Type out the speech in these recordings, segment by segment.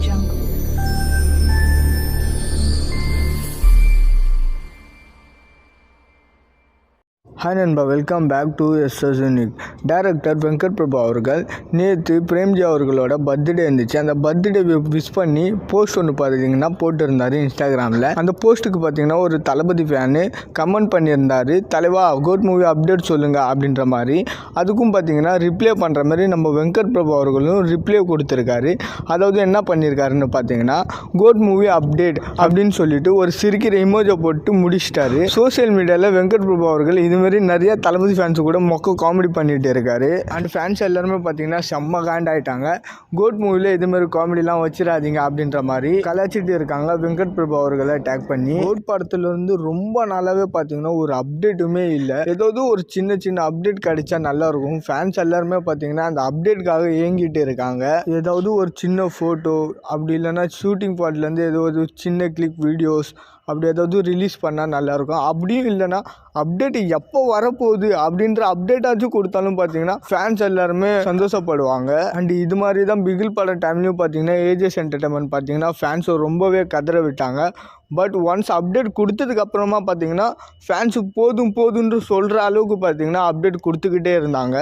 jungle. Hi நண்பா, welcome back to SS unique. Director Venkat Prabhu அவர்கள் நேற்று பிரேம்ஜி அவர்களோட பர்த்டே இருந்துச்சு. அந்த பர்த்டே விஷ் பண்ணி போஸ்ட் ஒன்று பார்த்தீங்கன்னா போட்டிருந்தார் இன்ஸ்டாகிராமில். அந்த போஸ்ட்டுக்கு பார்த்தீங்கன்னா ஒரு தளபதி ஃபேனு கமெண்ட் பண்ணியிருந்தார், தலைவா கோட் மூவி அப்டேட் சொல்லுங்கள் அப்படின்ற மாதிரி. அதுக்கும் பார்த்தீங்கன்னா ரிப்ளை பண்ணுற மாதிரி நம்ம வெங்கட் பிரபு அவர்களும் ரிப்ளை கொடுத்துருக்காரு. அதாவது என்ன பண்ணியிருக்காருன்னு பார்த்தீங்கன்னா கோட் மூவி அப்டேட் அப்படின்னு சொல்லிட்டு ஒரு சிரிக்கிற இமோஜை போட்டு முடிச்சிட்டாரு. சோசியல் மீடியாவில் வெங்கட் பிரபு அவர்கள் இதுமாரி நிறைய தளபதி ஃபேன்ஸு கூட மொக்க காமெடி பண்ணிகிட்டு இருக்காரு. அண்ட் ஃபேன்ஸ் எல்லாருமே பார்த்தீங்கன்னா செம்ம காண்ட் ஆகிட்டாங்க. கோட் மூவியில் இதுமாரி காமெடிலாம் வச்சிடாதீங்க அப்படின்ற மாதிரி கலாச்சிட்டு இருக்காங்க வெங்கட் பிரபு அவர்களை டேக் பண்ணி. கோட் படத்துலேருந்து ரொம்ப நாளாகவே பார்த்தீங்கன்னா ஒரு அப்டேட்டுமே இல்லை. ஏதாவது ஒரு சின்ன சின்ன அப்டேட் கிடைச்சா நல்லாயிருக்கும். ஃபேன்ஸ் எல்லாருமே பார்த்தீங்கன்னா அந்த அப்டேட்டுக்காக ஏங்கிட்டு இருக்காங்க. ஏதாவது ஒரு சின்ன ஃபோட்டோ அப்படி இல்லைன்னா ஷூட்டிங் ஸ்பாட்லேருந்து ஏதாவது சின்ன கிளிக் வீடியோஸ் அப்படி ஏதாவது ரிலீஸ் பண்ணால் நல்லாயிருக்கும். அப்படியும் இல்லைன்னா அப்டேட் எப்போ வரப்போகுது அப்படின்ற அப்டேட்டாச்சும் கொடுத்தாலும் பார்த்தீங்கன்னா ஃபேன்ஸ் எல்லாருமே சந்தோஷப்படுவாங்க. அண்ட் இது மாதிரி தான் பிகில் படம் டைம்லையும் பார்த்தீங்கன்னா ஏஜஸ் என்டர்டைன்மெண்ட் பார்த்தீங்கன்னா ஃபேன்ஸை ரொம்பவே கதற விட்டாங்க. பட் ஒன்ஸ் அப்டேட் கொடுத்ததுக்கப்புறமா பார்த்தீங்கன்னா ஃபேன்ஸு போதுன்னு சொல்கிற அளவுக்கு பார்த்தீங்கன்னா அப்டேட் கொடுத்துக்கிட்டே இருந்தாங்க.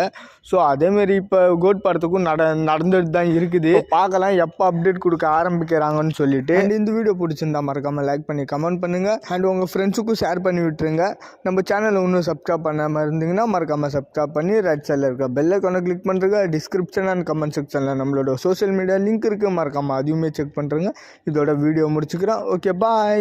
ஸோ அதேமாரி இப்போ கோட் படத்துக்கும் நடந்துட்டு தான் இருக்குது. பார்க்கலாம் எப்போ அப்டேட் கொடுக்க ஆரம்பிக்கிறாங்கன்னு சொல்லிட்டு. அண்ட் இந்த வீடியோ பிடிச்சிருந்தா மறக்காமல் லைக் பண்ணி கமெண்ட் பண்ணுங்கள். அண்ட் உங்கள் ஃப்ரெண்ட்ஸுக்கும் ஷேர் பண்ணி விட்டுருங்க. நம்ம சேனலை இன்னும் சப்ஸ்கிரைப் பண்ணாமல் இருந்தீங்கன்னா மறக்காமல் சப்ஸ்கிரைப் பண்ணி ரைட் சைடில் இருக்க பெல் ஐக்கானை கிளிக் பண்ணுறங்க. டிஸ்கிரிப்ஷன் அண்ட் கமெண்ட் செக்ஷனில் நம்மளோட சோஷியல் மீடியா லிங்க் இருக்குது, மறக்காமல் அதையுமே செக் பண்ணுறங்க. இதோட வீடியோ முடிச்சுக்கிறேன். ஓகே, பாய்.